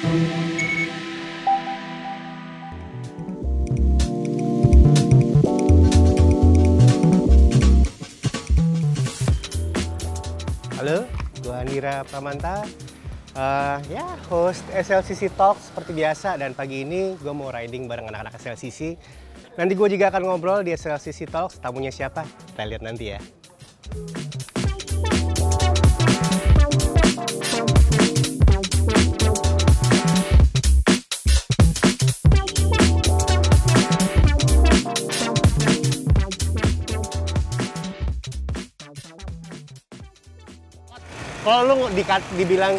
Halo, gue Andira Pramanta, host SLCC Talk seperti biasa. Dan pagi ini gue mau riding bareng anak-anak SLCC. Nanti gue juga akan ngobrol di SLCC Talks, tamunya siapa? Kita lihat nanti ya. Kalau lu dibilang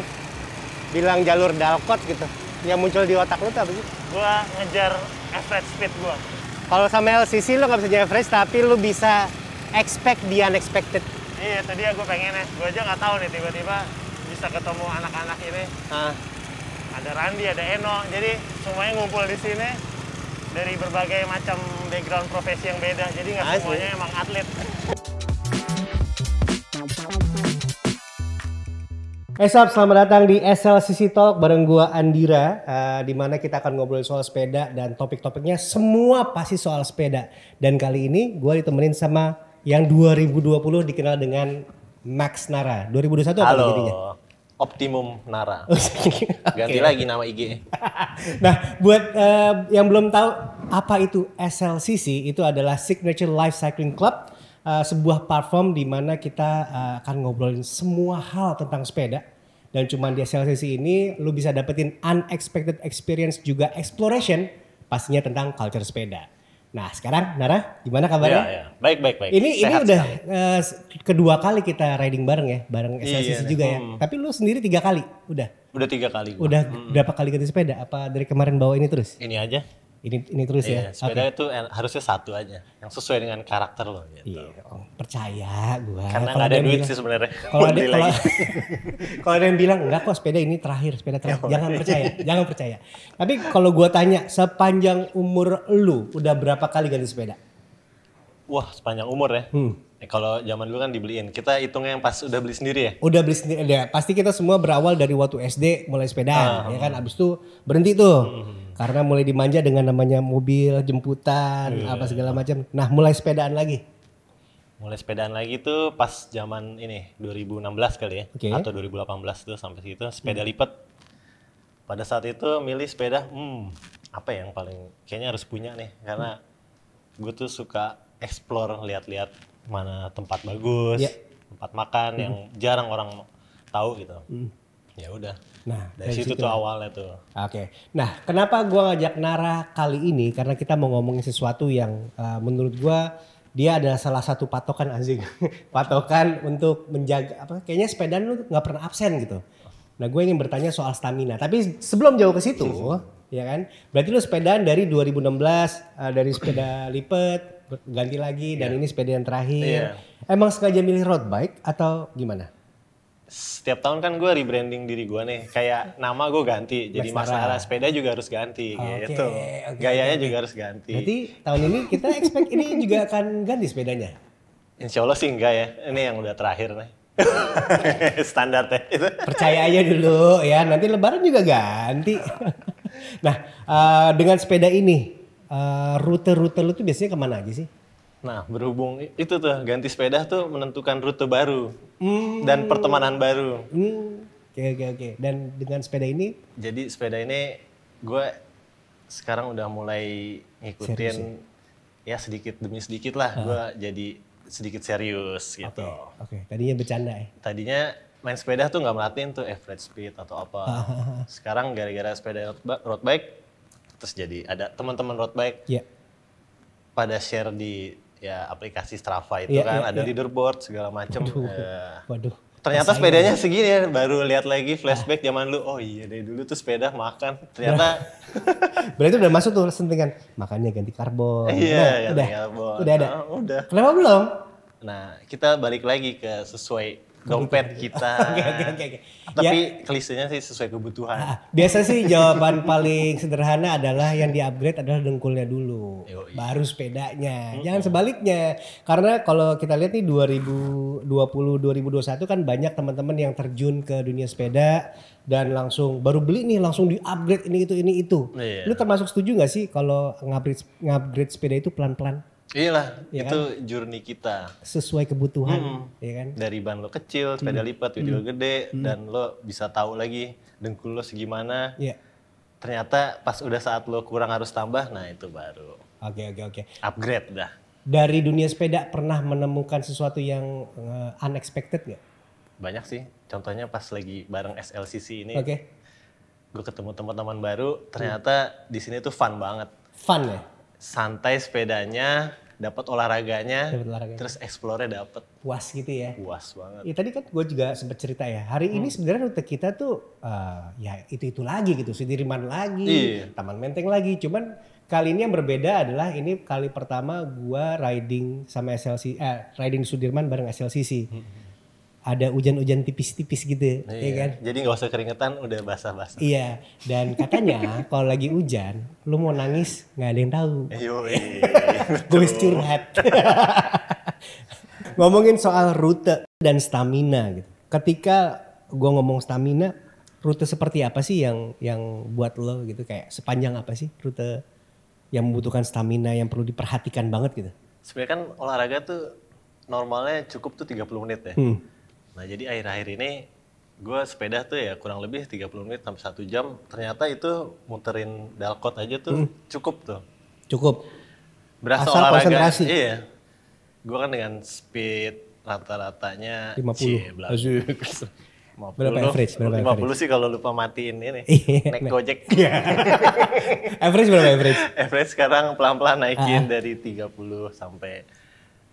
jalur dalkot gitu, yang muncul di otak lu tuh apa sih? Gua ngejar average speed gua. Kalau sama LCC lu nggak bisa jadi average, tapi lu bisa expect the unexpected. Iya, tadi ya gua pengennya. Gua aja nggak tahu nih tiba-tiba bisa ketemu anak-anak ini. Ada Randi, ada Eno. Jadi semuanya ngumpul di sini dari berbagai macam background profesi yang beda. Jadi nggak semuanya emang atlet. Selamat datang di SLCC Talk bareng gua Andira, di mana kita akan ngobrolin soal sepeda dan topik-topiknya semua pasti soal sepeda. Dan kali ini gua ditemenin sama yang 2020 dikenal dengan Max Nara. 2021 apa jadinya? Optimum Nara. Ganti lagi nama IG. Nah, buat yang belum tahu apa itu SLCC, itu adalah Signature Life Cycling Club. Sebuah platform di mana kita akan ngobrolin semua hal tentang sepeda. Dan cuma di SLCC ini lu bisa dapetin unexpected experience juga exploration pastinya tentang culture sepeda. Nah sekarang Nara gimana kabarnya? Ya. Baik. Ini udah kedua kali kita riding bareng ya, bareng SLCC juga ya. Tapi lu sendiri 3 kali udah? Udah 3 kali. Udah berapa kali ganti sepeda? Apa dari kemarin bawa ini terus? Ini aja. Ini terus ya. Sepeda itu harusnya satu aja, yang sesuai dengan karakter lo. Gitu. Iya, percaya gua. Karena nggak ada duit sih sebenarnya. Kalau ada yang bilang enggak kok sepeda ini terakhir, jangan percaya. Tapi kalau gua tanya, sepanjang umur lu udah berapa kali ganti sepeda? Wah, sepanjang umur ya. Kalau zaman dulu kan dibeliin, kita hitungnya yang pas udah beli sendiri ya. Udah beli sendiri, ya. Pasti kita semua berawal dari waktu SD mulai sepedaan, ya kan. Abis itu berhenti tuh. Karena mulai dimanja dengan namanya mobil, jemputan, apa segala macam. Nah, mulai sepedaan lagi. Mulai sepedaan lagi tuh pas zaman ini 2016 kali ya, atau 2018 tuh sampai situ sepeda lipat. Pada saat itu milih sepeda, apa yang paling kayaknya harus punya nih, karena gue tuh suka explore, lihat-lihat mana tempat bagus, tempat makan yang jarang orang tahu gitu. Ya udah. Nah, dari situ tuh awalnya tuh. Oke. Nah, kenapa gua ngajak Nara kali ini? Karena kita mau ngomongin sesuatu yang menurut gua dia adalah salah satu patokan patokan untuk menjaga kayaknya sepedaan lu nggak pernah absen gitu. Nah, gue ingin bertanya soal stamina. Tapi sebelum jauh ke situ, ya kan? Berarti lu sepedaan dari 2016 dari sepeda lipat ganti lagi dan ini sepeda yang terakhir. Emang sengaja milih road bike atau gimana? Setiap tahun kan gue rebranding diri gue nih, kayak nama gue ganti, jadi masalah sepeda juga harus ganti gitu. Gayanya juga harus ganti. Berarti tahun ini kita expect ini juga akan ganti sepedanya? Insya Allah sih enggak ya, ini yang udah terakhir nih. Standarnya itu. Percaya aja dulu ya, nanti lebaran juga ganti. Nah, dengan sepeda ini, rute-rute lu tuh biasanya kemana aja sih? Nah, berhubung itu tuh ganti sepeda tuh menentukan rute baru dan pertemanan baru. Oke. Dan dengan sepeda ini? Jadi sepeda ini gue sekarang udah mulai ngikutin ya sedikit demi sedikit lah. Gue jadi sedikit serius gitu. Oke. Tadinya bercanda ya? Tadinya main sepeda tuh nggak merhatiin tuh average speed atau apa. Sekarang gara-gara sepeda road bike, terus jadi ada teman-teman road bike pada share di aplikasi Strava itu ada leaderboard segala macem. Waduh. Ternyata sepedanya segini ya, baru lihat lagi flashback zaman dulu. Oh iya dari dulu tuh sepeda makan. Ternyata berarti udah masuk tuh sentingan makannya ganti karbon. Iya, ganti karbon. Udah ada. Udah. Kenapa belum? Nah, kita balik lagi ke sesuai dompet kita. Oke. Tapi klisenya sih sesuai kebutuhan. Biasa sih jawaban paling sederhana adalah yang di-upgrade adalah dengkulnya dulu. Baru sepedanya. Jangan sebaliknya. Karena kalau kita lihat nih 2020-2021 kan banyak teman-teman yang terjun ke dunia sepeda dan langsung baru beli nih langsung di-upgrade ini itu. Iya. Lu termasuk setuju gak sih kalau ngupgrade sepeda itu pelan-pelan? Iyalah, Ya itu kan? journey kita. Sesuai kebutuhan, ya kan? Dari ban lo kecil, sepeda lipat, video gede, dan lo bisa tahu lagi dengkul lo segimana. Iya. Ternyata pas udah saat lo kurang harus tambah, nah itu baru Oke. upgrade dah. Dari dunia sepeda pernah menemukan sesuatu yang unexpected gak? Banyak sih, contohnya pas lagi bareng SLCC ini, Oke. gue ketemu teman-teman baru, ternyata di sini tuh fun banget. Fun ya? Santai sepedanya, dapat olahraganya, terus explore-nya dapat. Puas gitu ya? Puas banget. Ya, tadi kan gue juga sempat cerita ya, hari ini sebenarnya rute kita tuh ya itu lagi gitu, Sudirman lagi, Taman Menteng lagi. Cuman kali ini yang berbeda adalah ini kali pertama gue riding sama riding Sudirman bareng SLCC. Ada hujan-hujan tipis-tipis gitu, ya kan? Jadi nggak usah keringetan, udah basah-basah. Iya, dan katanya kalau lagi hujan, lu mau nangis nggak ada yang tahu. Gue curhat. Ngomongin soal rute dan stamina gitu. Ketika gue ngomong stamina, rute seperti apa sih yang buat lo gitu, kayak sepanjang apa sih rute yang membutuhkan stamina yang perlu diperhatikan banget gitu? Sebenarnya kan olahraga tuh normalnya cukup tuh 30 menit ya. Nah jadi akhir-akhir ini gue sepeda tuh ya kurang lebih 30 menit sampai 1 jam. Ternyata itu muterin dalkot aja tuh cukup tuh. Cukup. Berasa asal olahraga. Konsentrasi. Iya. Gue kan dengan speed rata-ratanya 50. Asyik. 50. Berapa average? 50 sih kalau lupa matiin ini. Naik Gojek. Average berapa average? Average sekarang pelan-pelan naikin dari 30 sampai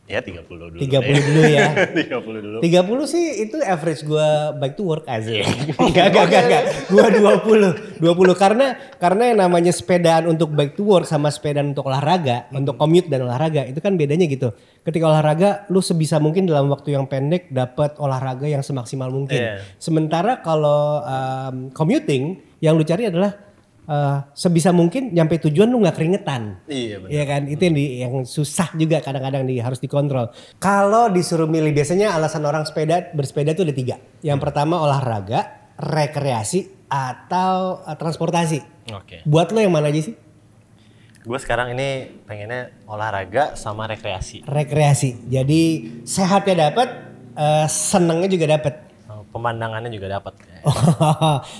ya 30 dulu. 30 dulu ya. 30 dulu. 30 sih itu average gue bike to work aja. Enggak. Gue 20 karena yang namanya sepedaan untuk bike to work sama sepedaan untuk olahraga, untuk commute dan olahraga itu kan bedanya gitu. Ketika olahraga lu sebisa mungkin dalam waktu yang pendek dapat olahraga yang semaksimal mungkin. Sementara kalau commuting yang lu cari adalah sebisa mungkin nyampe tujuan lu nggak keringetan. Iya benar. Iya kan, itu yang susah juga kadang-kadang harus dikontrol. Kalau disuruh milih biasanya alasan orang bersepeda itu ada 3. Yang pertama olahraga, rekreasi, atau transportasi. Oke. Buat lo yang mana aja sih? Gue sekarang ini pengennya olahraga sama rekreasi. Rekreasi. Jadi sehatnya dapat, senengnya juga dapat. Pemandangannya juga dapat.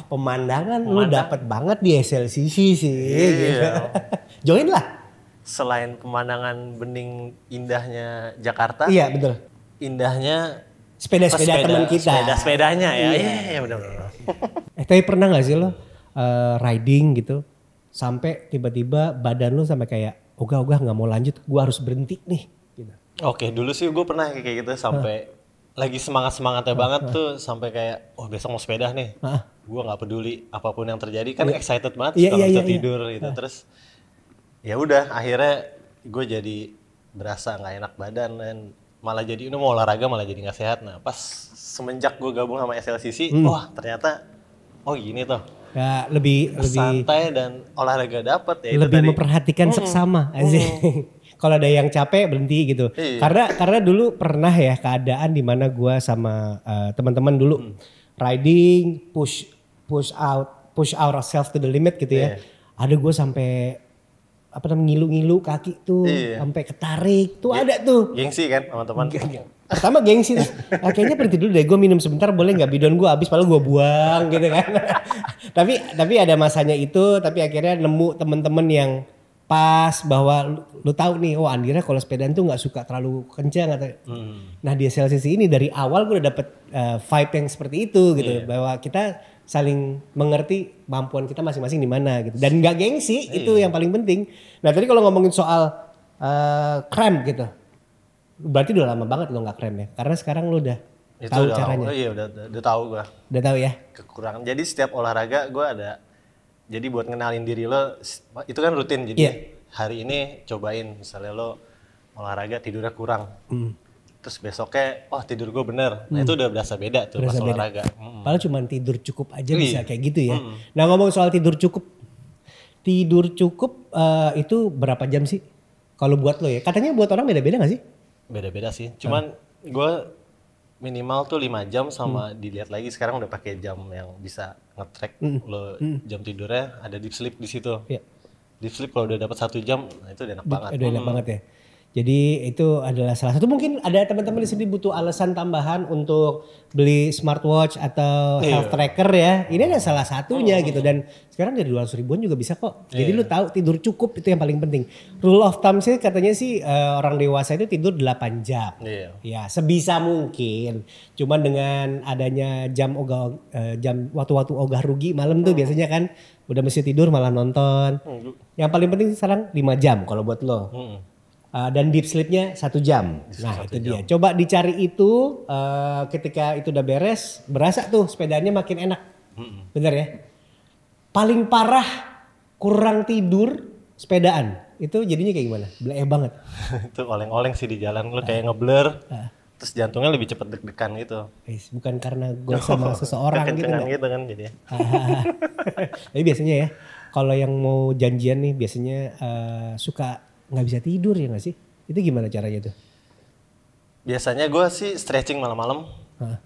Pemandangan lu dapat banget di SLCC sih. Gitu. Join lah. Selain pemandangan bening indahnya Jakarta. Iya betul. Indahnya sepeda teman kita. Sepedanya ya. Iya benar. Tapi pernah gak sih lo riding gitu sampai tiba-tiba badan lu sampai kayak ogah nggak mau lanjut, gue harus berhenti nih. Gitu. Oke, dulu sih gue pernah kayak gitu sampai lagi semangatnya banget tuh sampai kayak besok mau sepeda nih. Gue nggak peduli apapun yang terjadi kan excited banget kalau bisa tidur gitu. Terus ya udah akhirnya gue jadi berasa nggak enak badan dan malah jadi mau olahraga malah jadi nggak sehat. Nah pas semenjak gue gabung sama SLCC, wah ternyata gini tuh. Ya, lebih santai dan olahraga dapat ya. Lebih itu memperhatikan seksama aja. Kalau ada yang capek berhenti gitu. Karena dulu pernah ya keadaan di mana gue sama teman-teman dulu riding push out ourselves to the limit gitu ya. Ada gue sampai ngilu-ngilu kaki tuh sampai ketarik tuh ada tuh. Gengsi kan teman-teman. Pertama gengsi tuh. Kayaknya berhenti dulu deh, gue minum sebentar boleh nggak, bidon gue habis padahal gue buang gitu kan. tapi ada masanya itu, tapi akhirnya nemu temen-temen yang pas bahwa lu tahu nih, Andira kalau sepedaan tuh nggak suka terlalu kencang atau. Nah di SLCC ini dari awal gue udah dapet vibe yang seperti itu gitu, bahwa kita saling mengerti kemampuan kita masing-masing di mana gitu, dan nggak gengsi itu yang paling penting. Nah tadi kalau ngomongin soal cramp gitu. Berarti udah lama banget lo gak krem ya? Karena sekarang lo udah tahu caranya. Iya udah tahu gue. Udah tahu ya? Kekurangan. Jadi setiap olahraga gue ada. Jadi buat ngenalin diri lo, itu kan rutin. Jadi hari ini cobain misalnya lo olahraga tidurnya kurang. terus besoknya tidur gue bener. Nah itu udah berasa beda tuh pas olahraga. Padahal cuma tidur cukup aja bisa kayak gitu ya. Nah ngomong soal tidur cukup itu berapa jam sih? Kalau buat lo ya, katanya buat orang beda-beda gak sih? Beda-beda sih, cuman gue minimal tuh 5 jam sama dilihat lagi sekarang udah pakai jam yang bisa nge-track lo jam tidurnya, ada deep sleep di situ. Yeah. Deep sleep kalau udah dapat 1 jam, nah itu udah enak banget. Udah enak banget ya. Jadi itu adalah salah satu, mungkin ada teman-teman di sini butuh alasan tambahan untuk beli smartwatch atau health tracker ya. Ini ada salah satunya gitu, dan sekarang dari 200 ribuan juga bisa kok. Jadi lu tahu tidur cukup itu yang paling penting. Rule of thumb sih katanya sih orang dewasa itu tidur 8 jam. Ya sebisa mungkin. Cuman dengan adanya jam waktu-waktu ogah rugi malam tuh biasanya kan udah mesti tidur malah nonton. Yang paling penting sekarang 5 jam kalau buat lo. Dan deep sleep-nya 1 jam. Nah itu dia. Coba dicari itu ketika itu udah beres, berasa tuh sepedanya makin enak. Bener ya? Paling parah kurang tidur sepedaan. Itu jadinya kayak gimana? Bleh banget. Itu oleng-oleng sih di jalan. Lu kayak ngeblur. Terus jantungnya lebih cepet deg-degan gitu. Bukan karena gue sama seseorang gitu. Kekencengan gitu kan jadi. Tapi biasanya ya, kalau yang mau janjian nih biasanya suka nggak bisa tidur ya nggak sih? Itu gimana caranya tuh? Biasanya gue sih stretching malam-malam,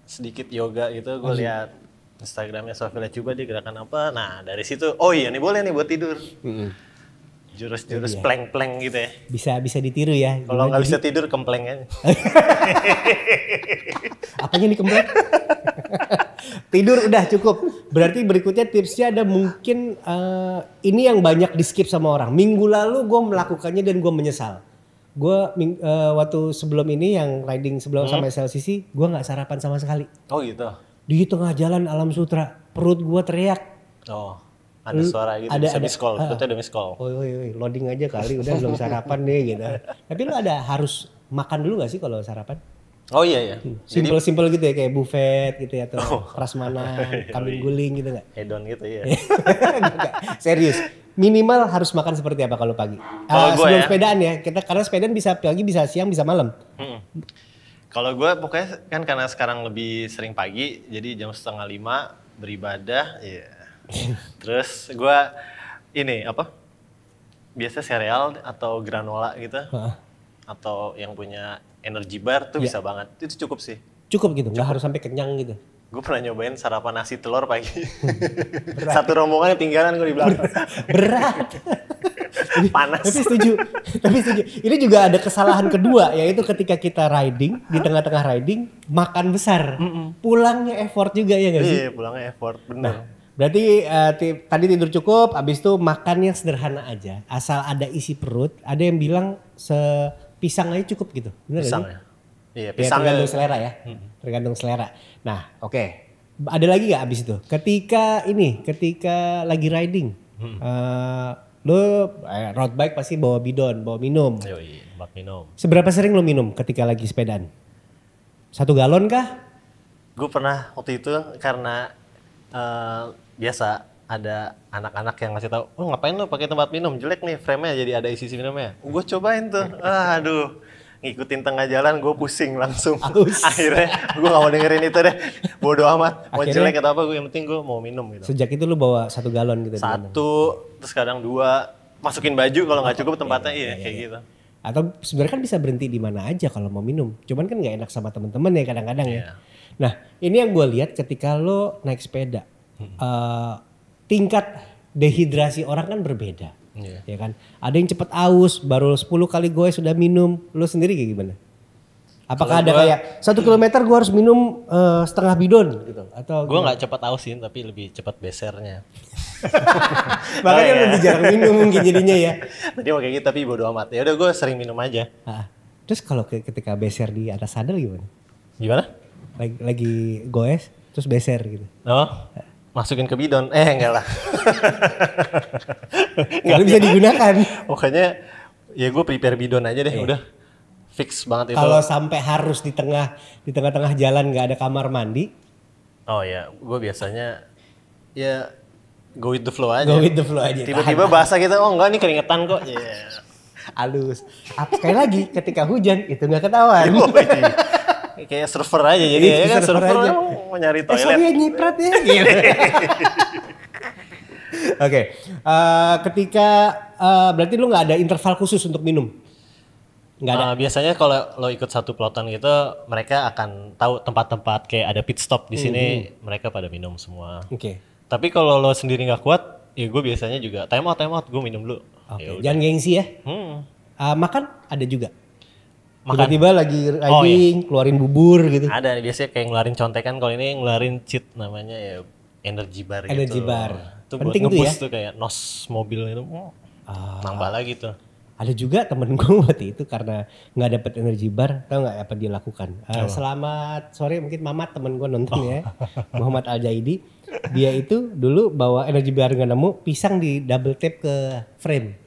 sedikit yoga gitu. Gue lihat Instagramnya Sofila coba dia gerakan apa. Nah dari situ, oh iya nih boleh nih buat tidur. Jurus-jurus plank-plank gitu ya. Bisa ditiru ya. Kalau nggak bisa tidur kempleng aja. Apanya nih kempleng? Tidur udah cukup. Berarti berikutnya tipsnya ada mungkin ini yang banyak di skip sama orang. Minggu lalu gue melakukannya dan gue menyesal. Gue waktu sebelum ini yang riding sebelum sama SLCC, gue nggak sarapan sama sekali. Oh gitu. Di tengah jalan Alam Sutra, perut gue teriak. Oh, ada suara gitu. Bisa miss call. Perutnya udah miss call. Loading aja kali, udah belum sarapan deh gitu. Tapi lu ada harus makan dulu gak sih kalau sarapan? Oh iya. Simple gitu ya, kayak buffet gitu ya, atau prasmanan, kambing guling gitu gak? Hedon gitu ya. Serius, minimal harus makan seperti apa kalau pagi? Sebelum sepedaan ya, karena sepedaan bisa pagi, bisa siang, bisa malam. Kalau gue pokoknya kan karena sekarang lebih sering pagi, jadi jam 4:30 beribadah, Terus gue biasa sereal atau granola gitu, atau yang punya energy bar tuh bisa banget, itu cukup sih. Cukup gitu, nggak harus sampai kenyang gitu. Gue pernah nyobain sarapan nasi telur pagi. Satu rombongan tinggalan gue di belakang. Berat. Panas. Tapi setuju. Ini juga ada kesalahan kedua, yaitu ketika kita riding, di tengah-tengah riding, makan besar. Pulangnya effort juga ya nggak sih? Iya, pulangnya effort, bener. Nah, berarti tadi tidur cukup, abis itu makan yang sederhana aja. Asal ada isi perut, ada yang bilang pisang aja cukup gitu. Bener pisang gak sih? Ya? Iya, pisang tergantung selera ya. Tergantung selera. Nah, oke. Ada lagi gak abis itu? Ketika lagi riding, lo road bike pasti bawa bidon, bawa minum. Yoi, buat minum. Seberapa sering lo minum ketika lagi sepedaan? 1 galon kah? Gue pernah waktu itu karena biasa ada anak-anak yang ngasih tahu, oh ngapain lo pakai tempat minum, jelek nih frame-nya jadi ada isi minumnya. Gue cobain tuh, aduh. Ngikutin tengah jalan gue pusing langsung. Akhirnya gue gak mau dengerin itu deh. Bodo amat. Mau jelek atau apa, yang penting gue mau minum gitu. Sejak itu lu bawa 1 galon gitu? 1, terus kadang 2. Masukin baju kalau gak cukup tempatnya kayak gitu. Atau sebenarnya kan bisa berhenti di mana aja kalau mau minum. Cuman kan gak enak sama temen-temen ya kadang-kadang ya. Nah ini yang gue lihat ketika lo naik sepeda. Tingkat dehidrasi orang kan berbeda. Ya kan, ada yang cepet aus, baru 10 kali gue sudah minum. Lo sendiri kayak gimana? Apakah ada kayak 1 kilometer gue harus minum setengah bidon gitu? Atau gue nggak cepat ausin, tapi lebih cepat besernya. Makanya lebih jarang minum mungkin jadinya ya. Tadi mau kayak gitu tapi bodo amat. Ya udah gue sering minum aja. Terus kalau ketika beser di atas sadel gimana? Gimana? Lagi goes terus beser gitu. Oh. Masukin ke bidon, enggak lah. Nggak bisa digunakan. Pokoknya ya gue prepare bidon aja deh, udah fix banget itu. Kalau sampai harus di tengah-tengah jalan nggak ada kamar mandi? Oh ya, gue biasanya ya go with the flow aja. Go with the flow aja. Tiba-tiba basah gitu, oh enggak nih keringetan kok. Halus. Sekali lagi ketika hujan itu nggak ketahuan. Kayak server aja jadi ya kan, server aja. Mau nyari toilet. Sorry ya nyiprat ya. Gitu. Oke, ketika berarti lu nggak ada interval khusus untuk minum? Nggak ada? Biasanya kalau lo ikut satu peloton gitu, mereka akan tahu tempat-tempat kayak ada pit stop di sini, mereka pada minum semua. Oke. Tapi kalau lo sendiri nggak kuat, ya gue biasanya juga time out, gue minum dulu. Oke. Jangan gengsi ya. Makan ada juga. Makan. Tiba-tiba lagi riding, keluarin bubur gitu. Ada biasanya kayak ngeluarin contekan, kalau ini ngeluarin cheat namanya ya energy bar gitu. Energy bar. Itu penting buat ngeboost tuh ya. tuh kayak nos mobil itu. Nambah lagi tuh. Ada juga temen gue waktu itu karena nggak dapet energy bar, tau nggak apa dia lakukan? Selamat sore, mungkin Mamat temen gue nonton ya, Muhammad Al Jaidi. Dia itu dulu bawa energy bar nggak nemu, pisang di double tap ke frame.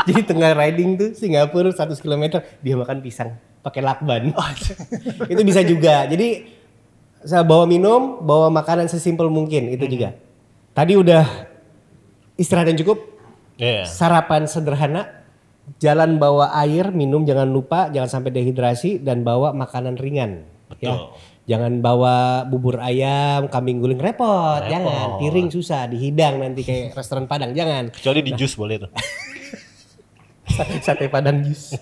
Jadi tengah riding tuh Singapura 100 km dia makan pisang pakai lakban. Itu bisa juga. Jadi saya bawa minum, bawa makanan sesimpel mungkin itu juga. Tadi udah istirahat yang cukup. Sarapan sederhana, jalan bawa air, minum jangan lupa, jangan sampai dehidrasi dan bawa makanan ringan. Betul. Ya. Jangan bawa bubur ayam, kambing guling repot. Jangan, piring susah dihidang nanti kayak restoran Padang, jangan. Kecuali di jus boleh tuh. Sate Padang jus.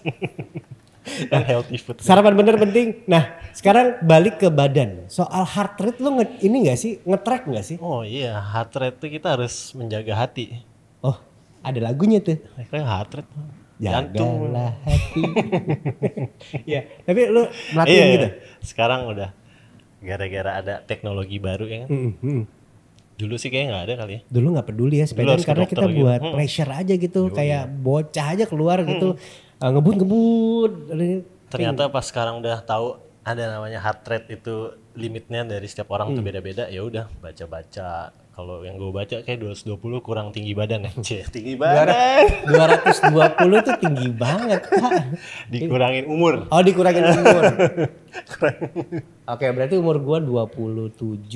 Yang healthy food. Sarapan bener penting. Nah, sekarang balik ke badan. Soal heart rate lo ini gak sih? Nge-track gak sih? Oh iya, heart rate tuh kita harus menjaga hati. Oh, ada lagunya tuh. Kayak heart rate. Jagalah hati. Ya, tapi lu melatih gitu? Sekarang udah gara-gara ada teknologi baru ya kan. Dulu sih kayaknya nggak ada kali ya. Dulu nggak peduli ya sepeda karena kita buat pressure aja gitu. Kayak bocah aja keluar gitu. Ngebut-ngebut. Ternyata pas sekarang udah tahu ada namanya heart rate itu limitnya dari setiap orang tuh beda-beda. Ya udah baca-baca. Kalau yang gue baca kayak 220 kurang tinggi badan ya. Tinggi badan. 220 tuh tinggi banget. Dikurangin umur. Oh dikurangin umur. Oke berarti umur gue 27.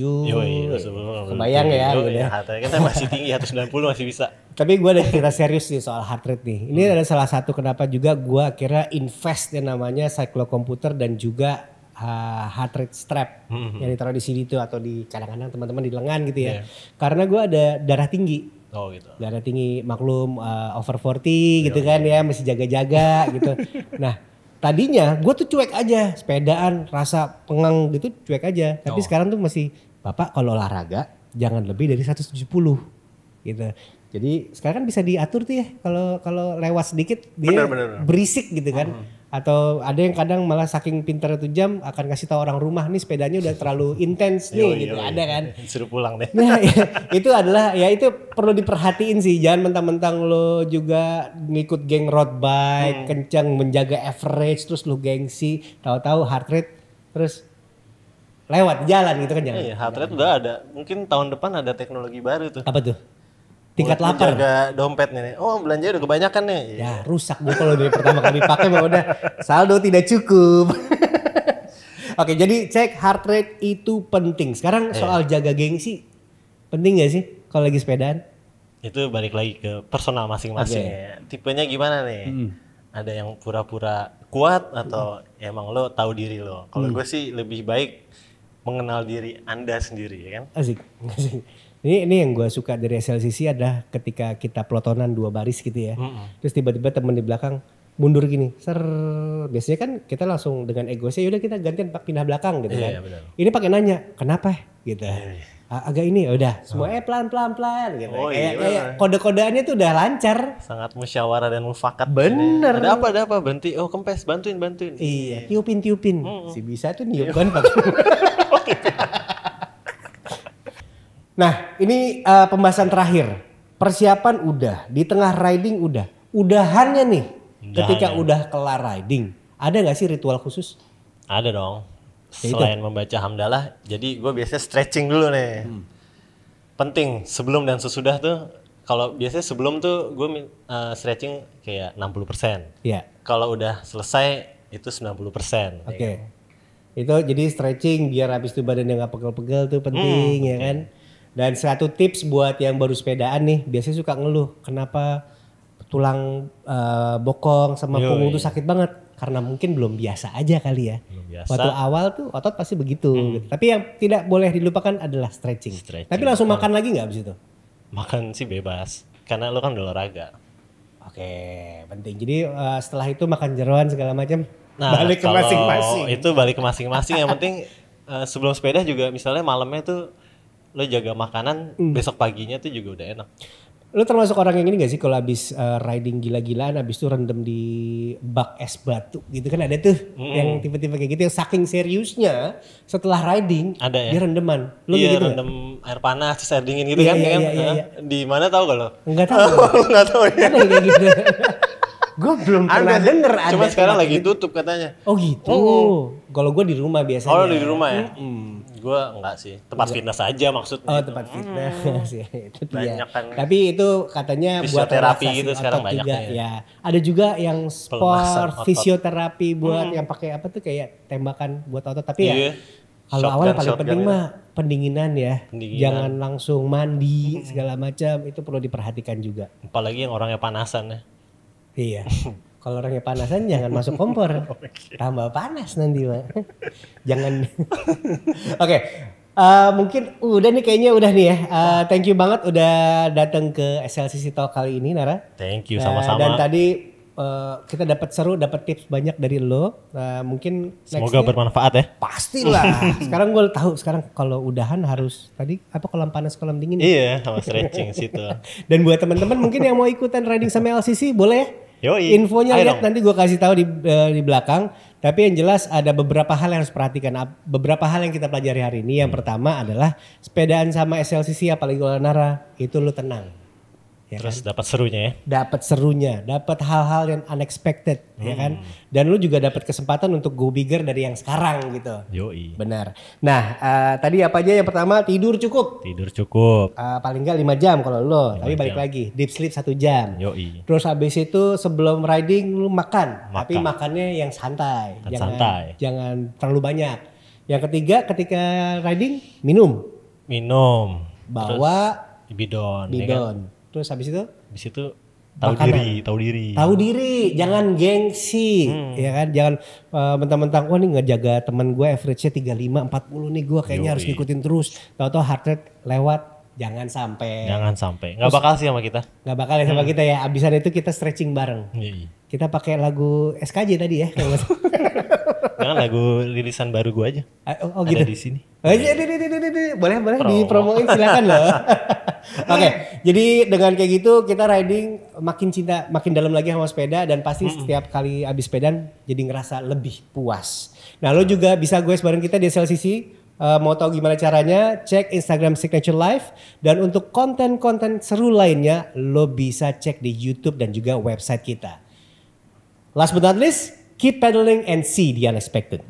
Kebayang ya. Kita masih tinggi 190 masih bisa. Tapi gue ada cerita serius nih soal heart rate nih. Ini ada salah satu kenapa juga gue akhirnya invest yang namanya cyclokomputer dan juga heart rate strap yang ditaruh di sini tuh atau di kadang-kadang teman-teman di lengan gitu ya. Karena gue ada darah tinggi. Oh gitu. Darah tinggi maklum over 40 gitu kan ya, mesti jaga-jaga gitu. Nah, tadinya gue tuh cuek aja, sepedaan rasa pengang gitu cuek aja. Tapi sekarang tuh masih Bapak kalau olahraga jangan lebih dari 170 gitu. Jadi sekarang kan bisa diatur tuh ya kalau lewat sedikit dia berisik gitu kan. Atau ada yang kadang malah saking pintar itu jam akan kasih tahu orang rumah nih sepedanya udah terlalu intens nih gitu ada kan. Suruh pulang deh. Nah itu adalah ya itu perlu diperhatiin sih, jangan mentang-mentang lo juga ngikut geng road bike kencang menjaga average terus lo gengsi tahu-tahu heart rate terus lewat jalan gitu kan jangan. Iya heart rate udah ada, mungkin tahun depan ada teknologi baru tuh. Apa tuh? Tingkat lapar. Jaga dompetnya nih. Oh belanja udah kebanyakan nih. Ya rusak gue kalau dari pertama kali pakai mah udah saldo tidak cukup. Oke jadi cek heart rate itu penting. Sekarang soal jaga gengsi penting gak sih kalau lagi sepedaan? Itu balik lagi ke personal masing-masing ya. Tipenya gimana nih? Ada yang pura-pura kuat atau emang lo tahu diri lo? Kalau gue sih lebih baik mengenal diri Anda sendiri ya kan? Asik. Ini yang gue suka dari SLCC adalah ketika kita pelotonan 2 baris gitu ya. Terus tiba-tiba temen di belakang mundur gini. Biasanya kan kita langsung dengan egosnya yaudah kita gantian pindah belakang gitu kan. Bener. Ini pakai nanya kenapa gitu. Agak ini udah semua pelan-pelan gitu. Kayak kode-kodeannya tuh udah lancar. Sangat musyawarah dan mufakat. Bener. Ada apa berhenti. Oh kempes bantuin. Iya tiupin. Si bisa tuh niup kan pakai. Nah ini pembahasan terakhir. Persiapan udah, di tengah riding udah. Udahannya nih ketika udah kelar riding. Ada gak sih ritual khusus? Ada dong. Selain membaca hamdalah, jadi gue biasanya stretching dulu nih. Penting sebelum dan sesudah tuh. Kalau biasanya sebelum tuh gue stretching kayak 60%. Iya. Kalau udah selesai itu 90%. Oke. Itu jadi stretching biar habis itu badannya gak pegel-pegel tuh penting ya kan. Dan satu tips buat yang baru sepedaan nih, biasanya suka ngeluh kenapa tulang bokong sama punggung tuh sakit banget. karena mungkin belum biasa aja kali ya. Belum biasa. Waktu awal tuh otot pasti begitu. Gitu. Tapi yang tidak boleh dilupakan adalah stretching. Tapi langsung makan lagi nggak abis itu? Makan sih bebas, karena lo kan udah olahraga. Oke, penting. Jadi setelah itu makan jeroan segala macam. Nah, balik ke masing-masing. Itu balik ke masing-masing. Yang penting sebelum sepeda juga misalnya malamnya tuh lo jaga makanan, besok paginya tuh juga udah enak. Lo termasuk orang yang ini gak sih kalau habis riding gila-gilaan habis itu rendem di bak es batu gitu kan ada tuh yang tipe-tipe kayak gitu yang saking seriusnya setelah riding ada ya? dia rendeman. Lo iya, gitu rendem air panas terus air dingin gitu iya, kan? iya, Kan? iya. Di mana tahu gak lo? Enggak tahu. Enggak tahu ya. Ada yang kayak gitu. Gue belum pernah denger ada. Cuma sekarang lagi gitu. tutup katanya. Oh gitu. Kalau gue di rumah biasanya. Oh di rumah ya? Gue enggak sih. Tempat fitness aja maksudnya. Oh tempat fitness ya itu dia. Banyak kan. Tapi itu katanya buat fisioterapi relaksasi gitu sekarang otot banyak juga, ya. Ada juga yang Pelemasan sport otot. fisioterapi buat yang pakai apa tuh kayak tembakan buat otot. Tapi ya Iya. kalau awal paling Shotgun penting gitu. mah pendinginan ya. Pendinginan. Jangan langsung mandi segala macam itu perlu diperhatikan juga. Apalagi yang orangnya panasan ya. Iya. Kalau orangnya panasan jangan masuk kompor. Tambah panas nanti, Pak. Jangan. Oke. Mungkin udah nih kayaknya udah nih ya. Thank you banget udah datang ke SLCC Talk kali ini, Nara. Thank you sama-sama. Dan tadi kita dapat tips banyak dari lo. Mungkin Semoga nextnya bermanfaat ya. pastilah. Sekarang gue tahu sekarang kalau udahan harus tadi apa kolam panas kolam dingin. Iya, sama stretching situ. Dan buat teman-teman mungkin yang mau ikutan riding sama LCC boleh ya? Yoi. Infonya Ayo lihat dong. nanti gue kasih tahu di belakang. Tapi yang jelas ada beberapa hal yang harus perhatikan. Beberapa hal yang kita pelajari hari ini. Yang pertama adalah sepedaan sama SLCC apalagi kalau Nara itu lu tenang. Ya Terus kan? dapat serunya ya. Dapat serunya, dapat hal-hal yang unexpected, ya kan? Dan lu juga dapat kesempatan untuk go bigger dari yang sekarang gitu. Yoi. Benar. Nah, tadi apa aja? Yang pertama tidur cukup. Tidur cukup. Paling enggak 5 jam kalau lo, tapi 5 balik jam. lagi deep sleep 1 jam. Yoi. Terus habis itu sebelum riding lu makan, tapi Makan. makannya yang santai, Santai. jangan terlalu banyak. Yang ketiga ketika riding minum, Minum. bawa Terus bidon. Ya kan? bidon. Terus habis itu Habis itu tahu Makanan. diri. tahu diri, jangan gengsi, ya kan? Jangan mentang-mentang wah nih ngejaga teman gue average-nya 35 40 nih gue kayaknya harus Yoi. ngikutin terus. Tahu-tahu heart rate lewat, jangan sampai. Jangan sampai. Nggak bakal sih sama kita. Nggak bakal ya sama kita ya. Abisan itu kita stretching bareng. Iya. Kita pakai lagu SKJ tadi ya. Jangan lagu rilisan baru gua aja. Oh Ada gitu. di sini. Oh, iya, boleh dipromoin silakan loh. Oke, jadi dengan kayak gitu kita riding makin cinta, makin dalam lagi sama sepeda dan pasti setiap kali habis sepedaan jadi ngerasa lebih puas. Nah lo juga bisa goes bareng kita di SLCC. Mau tahu gimana caranya, cek Instagram Signature Life. Dan untuk konten-konten seru lainnya, lo bisa cek di YouTube dan juga website kita. Last but not least, keep pedaling and see the unexpected.